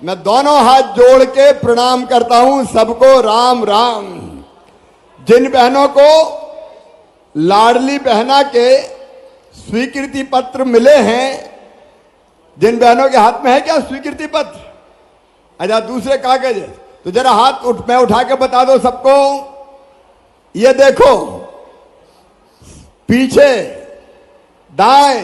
मैं दोनों हाथ जोड़ के प्रणाम करता हूं सबको राम राम। जिन बहनों को लाडली बहना के स्वीकृति पत्र मिले हैं, जिन बहनों के हाथ में है क्या स्वीकृति पत्र? अच्छा दूसरे कागज है तो जरा हाथ मैं उठा के बता दो सबको। ये देखो पीछे दाएं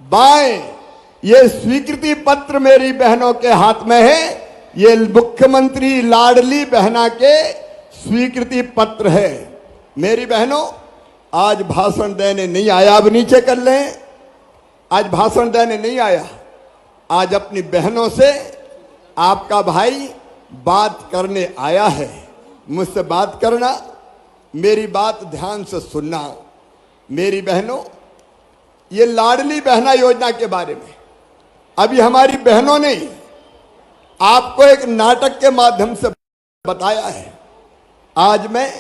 बाएं ये स्वीकृति पत्र मेरी बहनों के हाथ में है। ये मुख्यमंत्री लाडली बहना के स्वीकृति पत्र है। मेरी बहनों आज भाषण देने नहीं आया, अब नीचे कर लें। आज भाषण देने नहीं आया, आज अपनी बहनों से आपका भाई बात करने आया है। मुझसे बात करना, मेरी बात ध्यान से सुनना। मेरी बहनों ये लाडली बहना योजना के बारे में अभी हमारी बहनों ने आपको एक नाटक के माध्यम से बताया है। आज मैं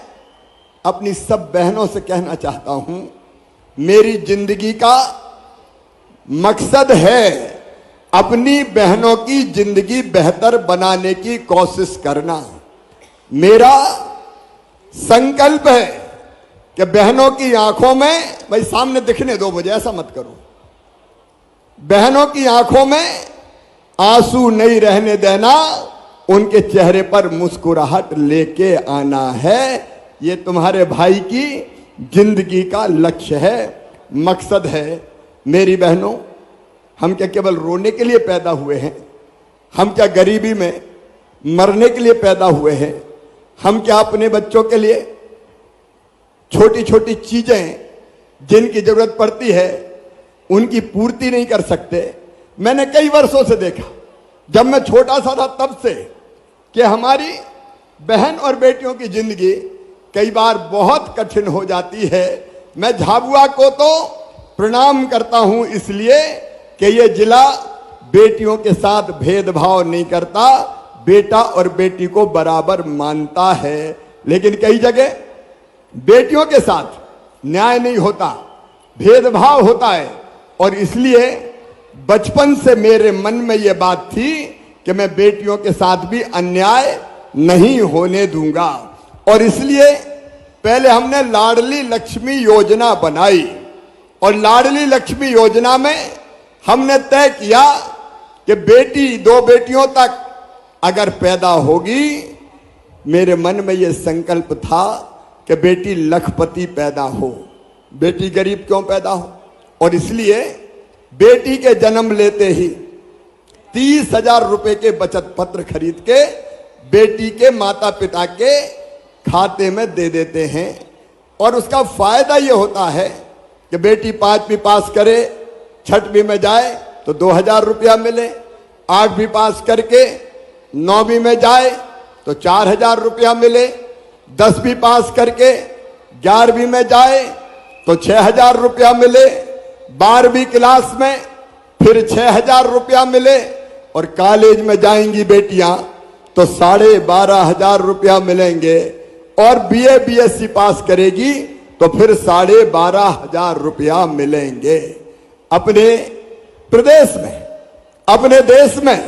अपनी सब बहनों से कहना चाहता हूं, मेरी जिंदगी का मकसद है अपनी बहनों की जिंदगी बेहतर बनाने की कोशिश करना। मेरा संकल्प है कि बहनों की आंखों में, भाई सामने दिखने दो मुझे, ऐसा मत करो, बहनों की आंखों में आंसू नहीं रहने देना, उनके चेहरे पर मुस्कुराहट लेके आना है। ये तुम्हारे भाई की जिंदगी का लक्ष्य है, मकसद है। मेरी बहनों हम क्या केवल रोने के लिए पैदा हुए हैं? हम क्या गरीबी में मरने के लिए पैदा हुए हैं? हम क्या अपने बच्चों के लिए छोटी छोटी चीजें जिनकी जरूरत पड़ती है उनकी पूर्ति नहीं कर सकते? मैंने कई वर्षों से देखा, जब मैं छोटा सा था तब से, कि हमारी बहन और बेटियों की जिंदगी कई बार बहुत कठिन हो जाती है। मैं झाबुआ को तो प्रणाम करता हूं इसलिए कि ये जिला बेटियों के साथ भेदभाव नहीं करता, बेटा और बेटी को बराबर मानता है। लेकिन कई जगह बेटियों के साथ न्याय नहीं होता, भेदभाव होता है। और इसलिए बचपन से मेरे मन में यह बात थी कि मैं बेटियों के साथ भी अन्याय नहीं होने दूंगा। और इसलिए पहले हमने लाडली लक्ष्मी योजना बनाई, और लाडली लक्ष्मी योजना में हमने तय किया कि बेटी, दो बेटियों तक अगर पैदा होगी, मेरे मन में यह संकल्प था कि बेटी लखपति पैदा हो, बेटी गरीब क्यों पैदा हो। और इसलिए बेटी के जन्म लेते ही 30,000 रुपए के बचत पत्र खरीद के बेटी के माता पिता के खाते में दे देते हैं। और उसका फायदा यह होता है कि बेटी 5वीं पास करे, 6वीं में जाए तो 2,000 रुपया मिले, 8वीं पास करके 9वीं में जाए तो 4,000 रुपया मिले, 10वीं पास करके 11वीं में जाए तो 6,000 रुपया मिले, 12वीं क्लास में फिर 6,000 रुपया मिले, और कॉलेज में जाएंगी बेटियां तो 12,500 रुपया मिलेंगे, और बीए बीएससी पास करेगी तो फिर 12,500 रुपया मिलेंगे। अपने प्रदेश में, अपने देश में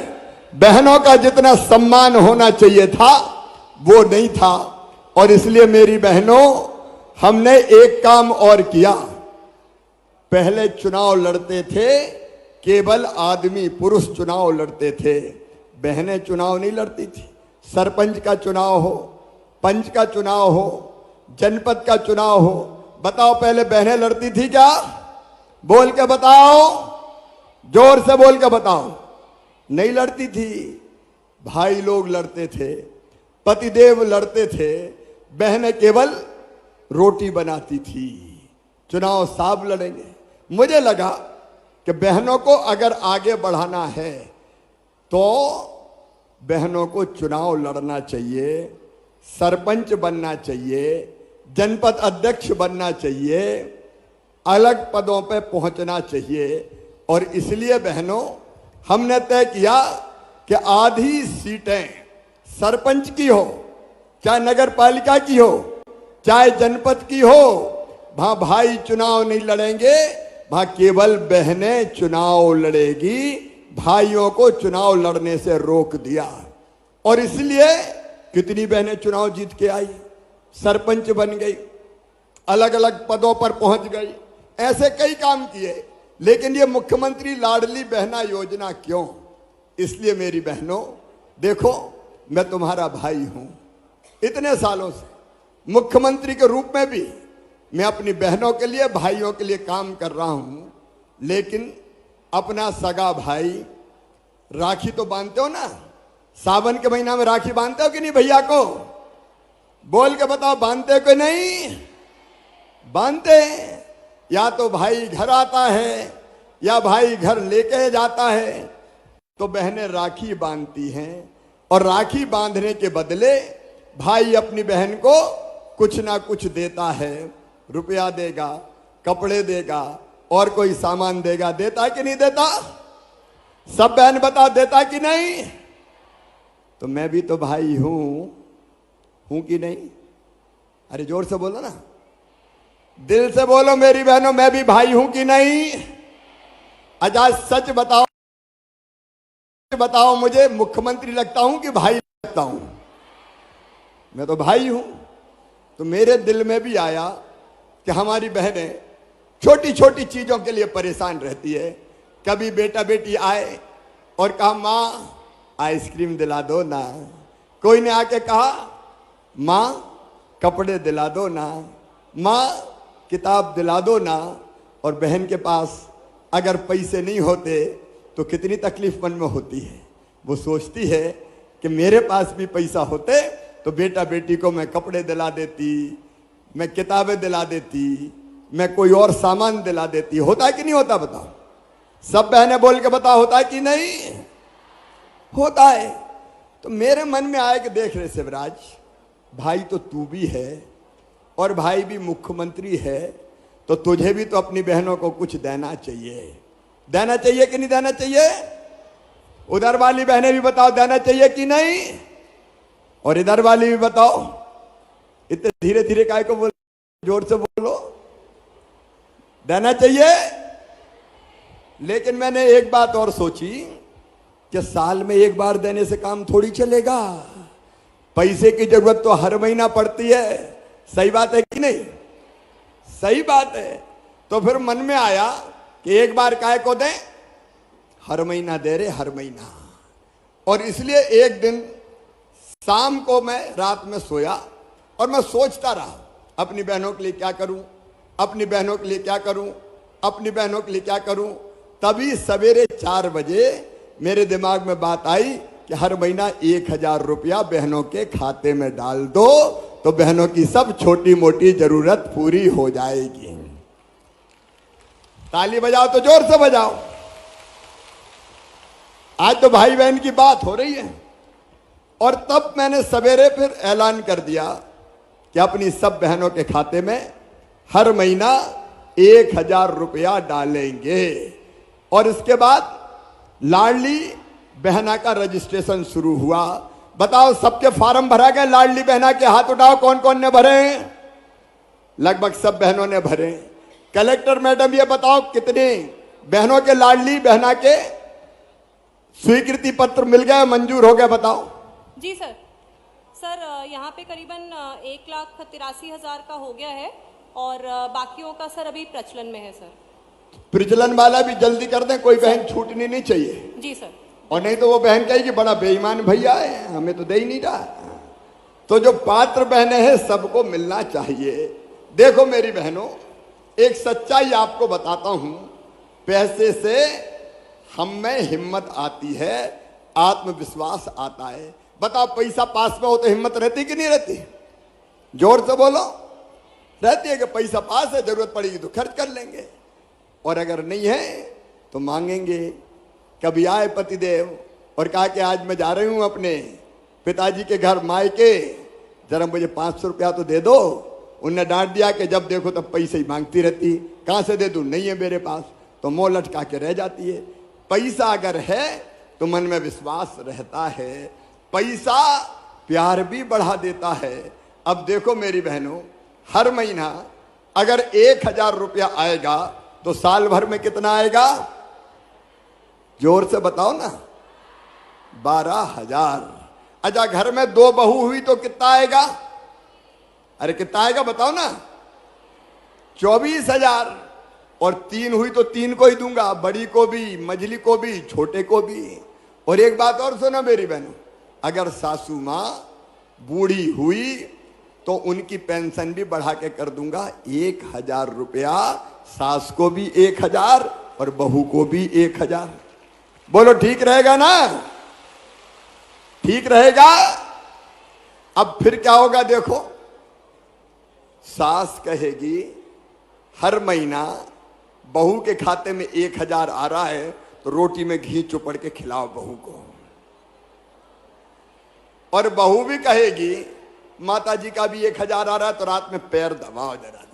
बहनों का जितना सम्मान होना चाहिए था वो नहीं था। और इसलिए मेरी बहनों हमने एक काम और किया। पहले चुनाव लड़ते थे केवल आदमी, पुरुष चुनाव लड़ते थे, बहनें चुनाव नहीं लड़ती थी। सरपंच का चुनाव हो, पंच का चुनाव हो, जनपद का चुनाव हो, बताओ पहले बहनें लड़ती थी क्या? बोल के बताओ, जोर से बोल के बताओ। नहीं लड़ती थी, भाई लोग लड़ते थे, पतिदेव लड़ते थे, बहनें केवल रोटी बनाती थी। चुनाव साहब लड़ेंगे। मुझे लगा कि बहनों को अगर आगे बढ़ाना है तो बहनों को चुनाव लड़ना चाहिए, सरपंच बनना चाहिए, जनपद अध्यक्ष बनना चाहिए, अलग पदों पे पहुंचना चाहिए। और इसलिए बहनों हमने तय किया कि आधी सीटें सरपंच की हो, चाहे नगर पालिका की हो, चाहे जनपद की हो, वहां भाई चुनाव नहीं लड़ेंगे, वहां केवल बहनें चुनाव लड़ेगी। भाइयों को चुनाव लड़ने से रोक दिया। और इसलिए कितनी बहनें चुनाव जीत के आई, सरपंच बन गई, अलग अलग पदों पर पहुंच गई, ऐसे कई काम किए। लेकिन ये मुख्यमंत्री लाडली बहना योजना क्यों? इसलिए मेरी बहनों, देखो मैं तुम्हारा भाई हूं। इतने सालों से मुख्यमंत्री के रूप में भी मैं अपनी बहनों के लिए, भाइयों के लिए काम कर रहा हूं। लेकिन अपना सगा भाई, राखी तो बांधते हो ना, सावन के महीना में राखी बांधते हो कि नहीं भैया को? बोल के बताओ, बांधते हो कि नहीं? बांधते। या तो भाई घर आता है या भाई घर लेके जाता है, तो बहनें राखी बांधती हैं। और राखी बांधने के बदले भाई अपनी बहन को कुछ ना कुछ देता है, रुपया देगा, कपड़े देगा और कोई सामान देगा। देता है कि नहीं देता? सब बहन बता, देता कि नहीं? तो मैं भी तो भाई हूं कि नहीं? अरे जोर से बोलो ना, दिल से बोलो मेरी बहनों, मैं भी भाई हूं कि नहीं? अच्छा सच बताओ, बताओ मुझे, मुख्यमंत्री लगता हूं कि भाई लगता हूं? मैं तो भाई हूं। तो मेरे दिल में भी आया कि हमारी बहनें छोटी छोटी चीजों के लिए परेशान रहती है। कभी बेटा बेटी आए और कहा माँ आइसक्रीम दिला दो ना, कोई ने आके कहा माँ कपड़े दिला दो ना, माँ किताब दिला दो ना। और बहन के पास अगर पैसे नहीं होते तो कितनी तकलीफ मन में होती है। वो सोचती है कि मेरे पास भी पैसा होते तो बेटा बेटी को मैं कपड़े दिला देती, मैं किताबें दिला देती, मैं कोई और सामान दिला देती। होता है कि नहीं होता? बताओ, सब बहनें बोल के बताओ, होता है कि नहीं? होता है। तो मेरे मन में आया कि देख रहे शिवराज, भाई तो तू भी है और भाई भी मुख्यमंत्री है, तो तुझे भी तो अपनी बहनों को कुछ देना चाहिए। देना चाहिए कि नहीं देना चाहिए? उधर वाली बहनें भी बताओ, देना चाहिए कि नहीं? और इधर वाली भी बताओ। इतने धीरे धीरे काय को बोलो, जोर से बोलो, देना चाहिए। लेकिन मैंने एक बात और सोची कि साल में एक बार देने से काम थोड़ी चलेगा। पैसे की जरूरत तो हर महीना पड़ती है। सही बात है कि नहीं? सही बात है। तो फिर मन में आया कि एक बार काय को दें, हर महीना दे रहे, हर महीना। और इसलिए एक दिन शाम को मैं रात में सोया और मैं सोचता रहा, अपनी बहनों के लिए क्या करूं, अपनी बहनों के लिए क्या करूं, अपनी बहनों के लिए क्या करूं। तभी सवेरे 4 बजे मेरे दिमाग में बात आई कि हर महीना 1000 रुपया बहनों के खाते में डाल दो, तो बहनों की सब छोटी मोटी जरूरत पूरी हो जाएगी। ताली बजाओ तो जोर से बजाओ। आज तो भाई बहन की बात हो रही है। और तब मैंने सवेरे फिर ऐलान कर दिया कि अपनी सब बहनों के खाते में हर महीना 1000 रुपया डालेंगे। और इसके बाद लाडली बहना का रजिस्ट्रेशन शुरू हुआ। बताओ, सबके फार्म भरा गए? लाडली बहना के हाथ उठाओ, कौन कौन ने भरे? लगभग सब बहनों ने भरे। कलेक्टर मैडम ये बताओ, कितने बहनों के लाडली बहना के स्वीकृति पत्र मिल गए, मंजूर हो गए? बताओ। जी सर। सर यहाँ पे करीबन 1,83,000 का हो गया है और बाकियों का सर अभी प्रचलन में है सर। प्रचलन वाला भी जल्दी कर दें, कोई बहन छूटनी नहीं चाहिए। जी सर। और नहीं तो वो बहन कहेगी बड़ा बेईमान भैया है, हमें तो दे ही नहीं रहा। तो जो पात्र बहनें हैं सबको मिलना चाहिए। देखो मेरी बहनों, एक सच्चाई आपको बताता हूं। पैसे से हम में हिम्मत आती है, आत्मविश्वास आता है। बताओ, पैसा पास में हो तो हिम्मत रहती कि नहीं रहती? जोर से बोलो। रहती है कि पैसा पास है, जरूरत पड़ेगी तो खर्च कर लेंगे, और अगर नहीं है तो मांगेंगे। कभी आए पतिदेव और कहा कि आज मैं जा रही हूं अपने पिताजी के घर मायके, जरा मुझे 500 रुपया तो दे दो। उनने डांट दिया कि जब देखो तब पैसे ही मांगती रहती, कहां से दे दूं? नहीं है मेरे पास। तो मुंह लटका के रह जाती है। पैसा अगर है तो मन में विश्वास रहता है। पैसा प्यार भी बढ़ा देता है। अब देखो मेरी बहनों, हर महीना अगर 1000 रुपया आएगा तो साल भर में कितना आएगा? जोर से बताओ ना, 12,000। अच्छा, घर में 2 बहू हुई तो कितना आएगा? अरे कितना आएगा बताओ ना? 24,000। और 3 हुई तो 3 को ही दूंगा, बड़ी को भी, मझली को भी, छोटे को भी। और एक बात और सुनो मेरी बहनों, अगर सासू माँ बूढ़ी हुई तो उनकी पेंशन भी बढ़ा के कर दूंगा, 1,000 रुपया। सास को भी 1,000 और बहू को भी 1,000। बोलो ठीक रहेगा ना? ठीक रहेगा। अब फिर क्या होगा देखो, सास कहेगी हर महीना बहू के खाते में 1,000 आ रहा है तो रोटी में घी चुपड़ के खिलाओ बहू को। और बहू भी कहेगी माता जी का भी 1,000 आ रहा है तो रात में पैर दबाओ जरा,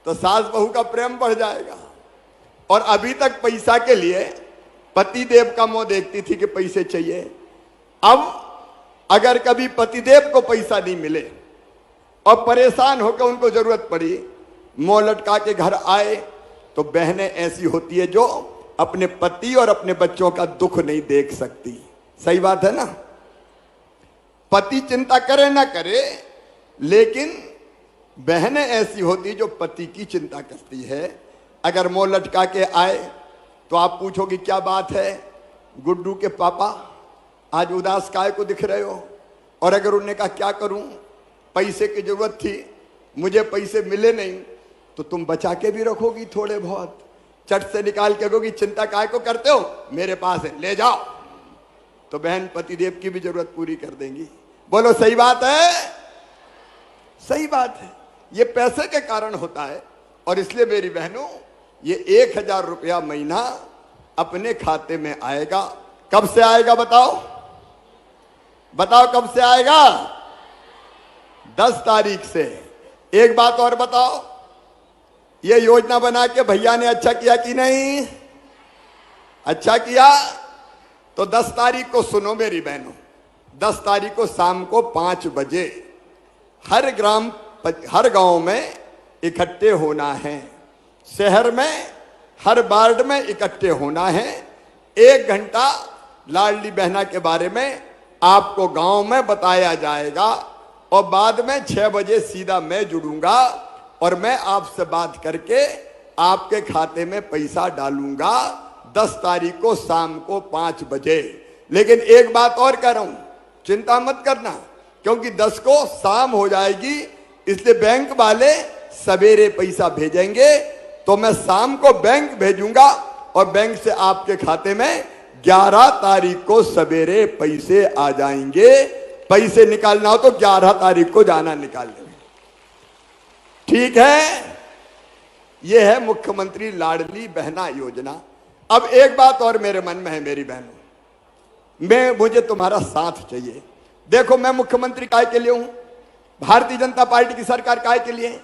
तो सास बहू का प्रेम बढ़ जाएगा। और अभी तक पैसा के लिए पतिदेव का मुंह देखती थी कि पैसे चाहिए। अब अगर कभी पतिदेव को पैसा नहीं मिले और परेशान होकर उनको जरूरत पड़ी, मुंह लटका के घर आए, तो बहनें ऐसी होती है जो अपने पति और अपने बच्चों का दुख नहीं देख सकती। सही बात है ना? पति चिंता करे ना करे, लेकिन बहनें ऐसी होती जो पति की चिंता करती है। अगर मुंह लटका के आए तो आप पूछोगे क्या बात है, गुड्डू के पापा आज उदास काय को दिख रहे हो? और अगर उन्होंने कहा क्या करूं, पैसे की जरूरत थी, मुझे पैसे मिले नहीं, तो तुम बचा के भी रखोगी थोड़े बहुत, चट से निकाल के कहोगी चिंता काय को करते हो, मेरे पास है ले जाओ। तो बहन पतिदेव की भी जरूरत पूरी कर देंगी। बोलो सही बात है? सही बात है। ये पैसे के कारण होता है। और इसलिए मेरी बहनों, ये 1,000 रुपया महीना अपने खाते में आएगा। कब से आएगा बताओ? बताओ कब से आएगा? 10 तारीख से। एक बात और बताओ, ये योजना बना के भैया ने अच्छा किया कि नहीं? अच्छा किया। तो 10 तारीख को सुनो मेरी बहनों, 10 तारीख को शाम को 5 बजे हर गांव में इकट्ठे होना है। शहर में हर वार्ड में इकट्ठे होना है। 1 घंटा लाडली बहना के बारे में आपको गांव में बताया जाएगा। और बाद में 6 बजे सीधा मैं जुड़ूंगा और मैं आपसे बात करके आपके खाते में पैसा डालूंगा 10 तारीख को शाम को 5 बजे। लेकिन एक बात और कह रहा हूं, चिंता मत करना, क्योंकि 10 को शाम हो जाएगी, इसलिए बैंक वाले सवेरे पैसा भेजेंगे। तो मैं शाम को बैंक भेजूंगा और बैंक से आपके खाते में 11 तारीख को सवेरे पैसे आ जाएंगे। पैसे निकालना हो तो 11 तारीख को जाना निकाल लेंगे। ठीक है? यह है मुख्यमंत्री लाडली बहना योजना। अब एक बात और मेरे मन में है मेरी बहनों, मुझे तुम्हारा साथ चाहिए। देखो, मैं मुख्यमंत्री काय के लिए हूं? भारतीय जनता पार्टी की सरकार काय के लिए?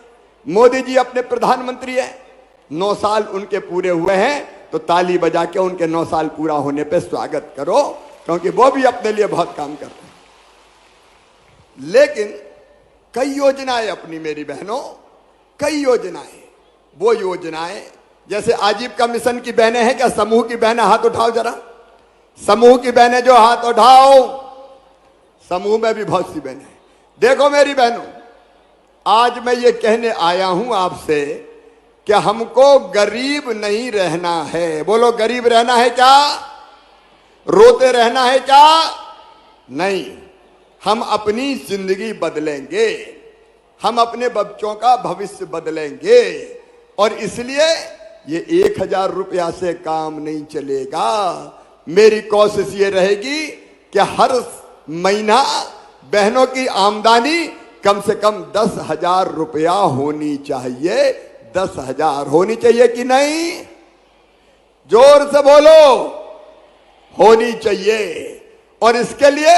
मोदी जी अपने प्रधानमंत्री है, 9 साल उनके पूरे हुए हैं, तो ताली बजा के उनके 9 साल पूरा होने पे स्वागत करो, क्योंकि वो भी अपने लिए बहुत काम करते हैं। लेकिन कई योजनाएं अपनी मेरी बहनों, कई योजनाएं, वो योजनाएं जैसे आजीविका मिशन की बहनें हैं क्या? समूह की बहनें हाथ उठाओ जरा। समूह की बहनें जो हाथ उठाओ। समूह में भी बहुत सी बहनें। देखो मेरी बहनों, आज मैं ये कहने आया हूं आपसे कि हमको गरीब नहीं रहना है। बोलो, गरीब रहना है क्या? रोते रहना है क्या? नहीं। हम अपनी जिंदगी बदलेंगे, हम अपने बच्चों का भविष्य बदलेंगे। और इसलिए ये 1,000 रुपया से काम नहीं चलेगा। मेरी कोशिश ये रहेगी कि हर महीना बहनों की आमदनी कम से कम 10,000 रुपया होनी चाहिए। 10,000 होनी चाहिए कि नहीं? जोर से बोलो, होनी चाहिए। और इसके लिए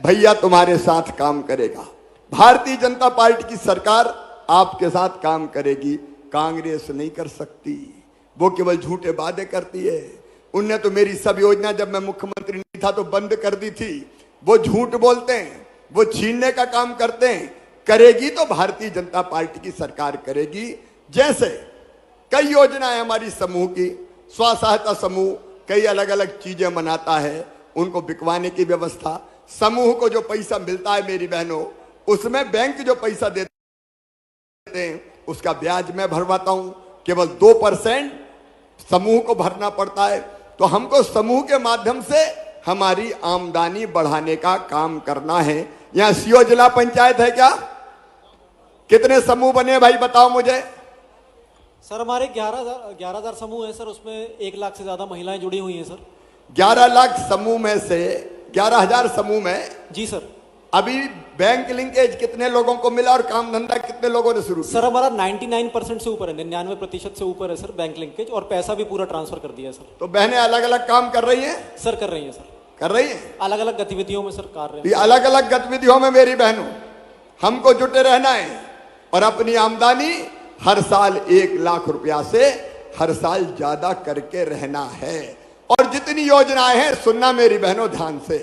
भैया तुम्हारे साथ काम करेगा। भारतीय जनता पार्टी की सरकार आपके साथ काम करेगी। कांग्रेस नहीं कर सकती, वो केवल झूठे वादे करती है। उनने तो मेरी सब योजना जब मैं मुख्यमंत्री नहीं था तो बंद कर दी थी। वो झूठ बोलते हैं, वो छीनने का काम करते हैं। करेगी तो भारतीय जनता पार्टी की सरकार करेगी। जैसे कई योजनाएं हमारी समूह की, स्व सहायता समूह, कई अलग अलग चीजें बनाता है, उनको बिकवाने की व्यवस्था। समूह को जो पैसा मिलता है मेरी बहनों, उसमें बैंक जो पैसा देते हैं उसका ब्याज मैं भरवाता हूं, केवल 2% समूह को भरना पड़ता है। तो हमको समूह के माध्यम से हमारी आमदनी बढ़ाने का काम करना है। यहां सीओ जिला पंचायत है क्या? कितने समूह बने भाई बताओ मुझे। सर हमारे 11,000 समूह है सर, उसमें 1 लाख से ज्यादा महिलाएं जुड़ी हुई हैं सर। 11 लाख समूह में से 11,000 समूह में जी सर। अभी बैंक लिंकेज कितने लोगों को मिला और काम धंधा कितने लोगों ने शुरू किया? सर हमारा 99% से ऊपर है, 99% से ऊपर है सर बैंक लिंकेज, और पैसा भी पूरा ट्रांसफर कर दिया सर। तो बहनें अलग अलग काम कर रही हैं? सर कर रही हैं सर, कर रही हैं अलग अलग गतिविधियों में सर कार्य। ये अलग अलग गतिविधियों में मेरी बहनों हमको जुटे रहना है और अपनी आमदनी हर साल 1 लाख रुपया से हर साल ज्यादा करके रहना है। और जितनी योजनाएं हैं सुनना मेरी बहनों ध्यान से।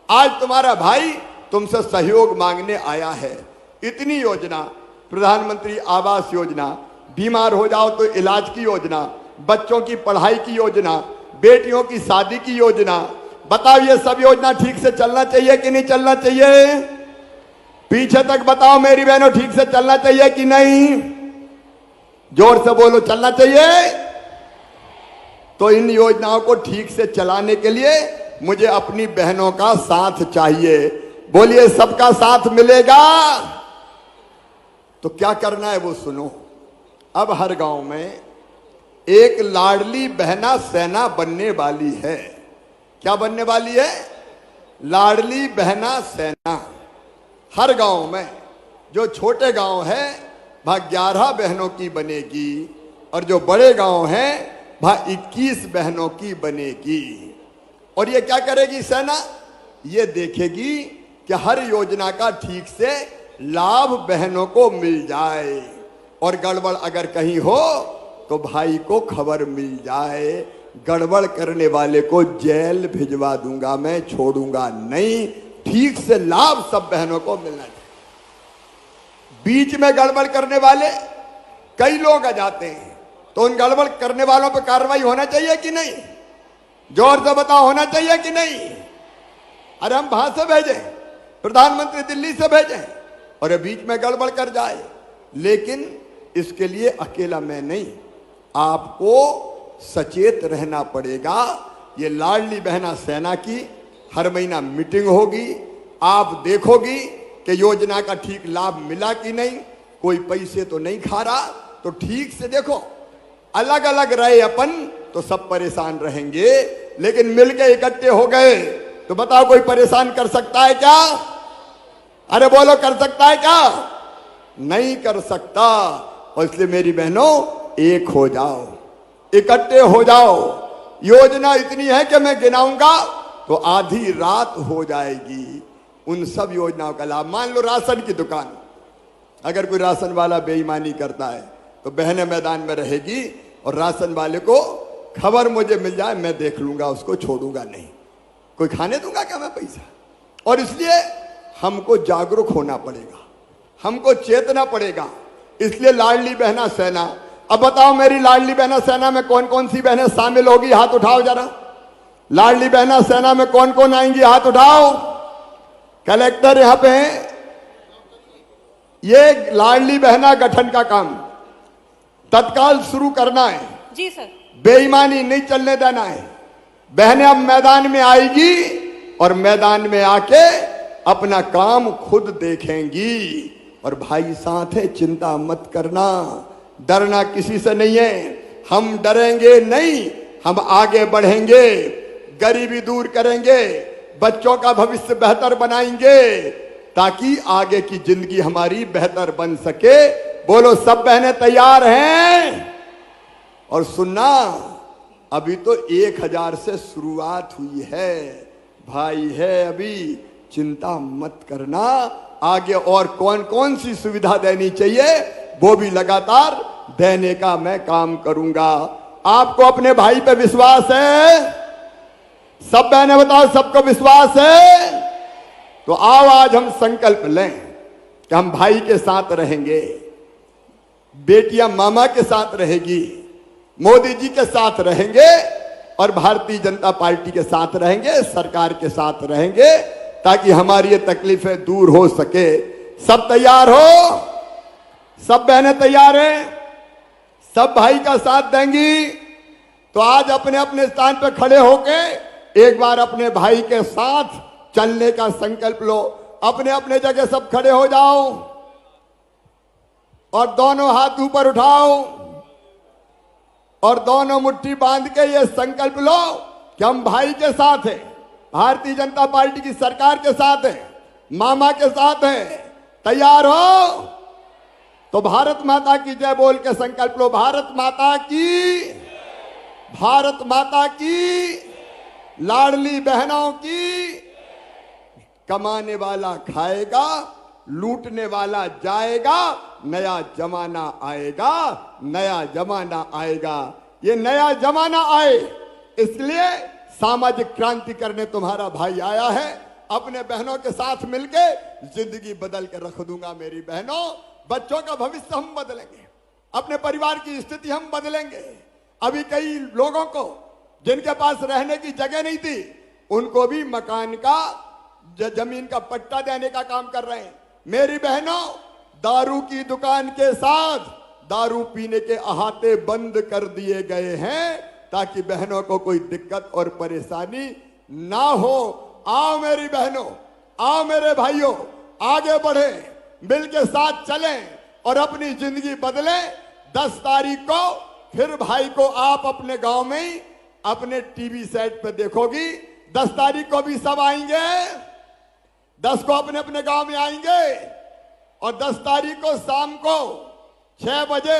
आज तुम्हारा भाई तुमसे सहयोग मांगने आया है। इतनी योजना, प्रधानमंत्री आवास योजना, बीमार हो जाओ तो इलाज की योजना, बच्चों की पढ़ाई की योजना, बेटियों की शादी की योजना, बताओ ये सब योजना ठीक से चलना चाहिए कि नहीं चलना चाहिए? पीछे तक बताओ मेरी बहनों, ठीक से चलना चाहिए कि नहीं? जोर से बोलो, चलना चाहिए। तो इन योजनाओं को ठीक से चलाने के लिए मुझे अपनी बहनों का साथ चाहिए। बोलिए सबका साथ मिलेगा? तो क्या करना है वो सुनो। अब हर गांव में एक लाडली बहना सेना बनने वाली है। क्या बनने वाली है? लाडली बहना सेना। हर गांव में, जो छोटे गांव है वहां 11 बहनों की बनेगी और जो बड़े गांव हैं वहां 21 बहनों की बनेगी। और ये क्या करेगी सेना? ये देखेगी कि हर योजना का ठीक से लाभ बहनों को मिल जाए और गड़बड़ अगर कहीं हो तो भाई को खबर मिल जाए। गड़बड़ करने वाले को जेल भिजवा दूंगा मैं, छोड़ूंगा नहीं। ठीक से लाभ सब बहनों को मिलना चाहिए। बीच में गड़बड़ करने वाले कई लोग आ जाते हैं, तो उन गड़बड़ करने वालों पर कार्रवाई होना चाहिए कि नहीं? जोर से बताओ, होना चाहिए कि नहीं? अरे हम वहां से भेजें, प्रधानमंत्री दिल्ली से भेजें और ये बीच में गड़बड़ कर जाए। लेकिन इसके लिए अकेला मैं नहीं, आपको सचेत रहना पड़ेगा। ये लाडली बहना सेना की हर महीना मीटिंग होगी। आप देखोगी कि योजना का ठीक लाभ मिला कि नहीं, कोई पैसे तो नहीं खा रहा। तो ठीक से देखो, अलग अलग रहे अपन तो सब परेशान रहेंगे, लेकिन मिलके इकट्ठे हो गए तो बताओ कोई परेशान कर सकता है क्या? अरे बोलो, कर सकता है क्या? नहीं कर सकता। और इसलिए मेरी बहनों एक हो जाओ, इकट्ठे हो जाओ। योजना इतनी है कि मैं गिनाऊंगा तो आधी रात हो जाएगी। उन सब योजनाओं का लाभ, मान लो राशन की दुकान, अगर कोई राशन वाला बेईमानी करता है तो बहनें मैदान में रहेगी और राशन वाले को खबर मुझे मिल जाए, मैं देख लूंगा, उसको छोड़ूंगा नहीं। कोई खाने दूंगा क्या मैं पैसा? और इसलिए हमको जागरूक होना पड़ेगा, हमको चेतना पड़ेगा। इसलिए लाडली बहना सेना। अब बताओ मेरी लाडली बहना सेना में कौन कौन सी बहनें शामिल होगी? हाथ उठाओ जरा। लाडली बहना सेना में कौन कौन आएंगी? हाथ उठाओ। कलेक्टर यहां पे हैं। ये लाडली बहना गठन का काम तत्काल शुरू करना है। जी सर। बेईमानी नहीं चलने देना है। बहनें अब मैदान में आएगी और मैदान में आके अपना काम खुद देखेंगी। और भाई साथ है, चिंता मत करना, डरना किसी से नहीं है। हम डरेंगे नहीं, हम आगे बढ़ेंगे, गरीबी दूर करेंगे, बच्चों का भविष्य बेहतर बनाएंगे ताकि आगे की जिंदगी हमारी बेहतर बन सके। बोलो सब बहनें तैयार हैं? और सुनना, अभी तो 1000 से शुरुआत हुई है भाई, है अभी, चिंता मत करना। आगे और कौन कौन सी सुविधा देनी चाहिए वो भी लगातार देने का मैं काम करूंगा। आपको अपने भाई पे विश्वास है? सब बहनें बताओ, सबको विश्वास है? तो आओ आज हम संकल्प लें कि हम भाई के साथ रहेंगे, बेटियां मामा के साथ रहेगी, मोदी जी के साथ रहेंगे और भारतीय जनता पार्टी के साथ रहेंगे, सरकार के साथ रहेंगे, ताकि हमारी ये तकलीफें दूर हो सके। सब तैयार हो? सब बहनें तैयार हैं? सब भाई का साथ देंगी? तो आज अपने अपने स्थान पर खड़े होके एक बार अपने भाई के साथ चलने का संकल्प लो। अपने अपने जगह सब खड़े हो जाओ और दोनों हाथ ऊपर उठाओ और दोनों मुट्ठी बांध के ये संकल्प लो कि हम भाई के साथ हैं, भारतीय जनता पार्टी की सरकार के साथ हैं, मामा के साथ हैं। तैयार हो? तो भारत माता की जय बोल के संकल्प लो। भारत माता की, भारत माता की, लाडली बहनों की। कमाने वाला खाएगा, लूटने वाला जाएगा, नया जमाना आएगा, नया जमाना आएगा। ये नया जमाना आए इसलिए सामाजिक क्रांति करने तुम्हारा भाई आया है। अपने बहनों के साथ मिलके जिंदगी बदल के रख दूंगा मेरी बहनों। बच्चों का भविष्य हम बदलेंगे, अपने परिवार की स्थिति हम बदलेंगे। अभी कई लोगों को जिनके पास रहने की जगह नहीं थी, उनको भी मकान का, जमीन का पट्टा देने का काम कर रहे हैं। मेरी बहनों, दारू की दुकान के साथ दारू पीने के अहाते बंद कर दिए गए हैं ताकि बहनों को कोई दिक्कत और परेशानी ना हो। आओ मेरी बहनों, आओ मेरे भाइयों, आगे बढ़े, मिलके साथ चलें और अपनी जिंदगी बदलें। 10 तारीख को फिर भाई को आप अपने गांव में ही अपने टीवी सेट पे देखोगी। 10 तारीख को भी सब आएंगे, 10 को अपने अपने गांव में आएंगे और 10 तारीख को शाम को 6 बजे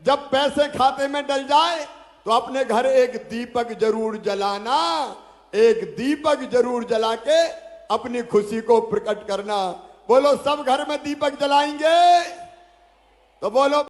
जब पैसे खाते में डल जाए तो अपने घर एक दीपक जरूर जलाना, एक दीपक जरूर जला के अपनी खुशी को प्रकट करना। बोलो, सब घर में दीपक जलाएंगे? तो बोलो।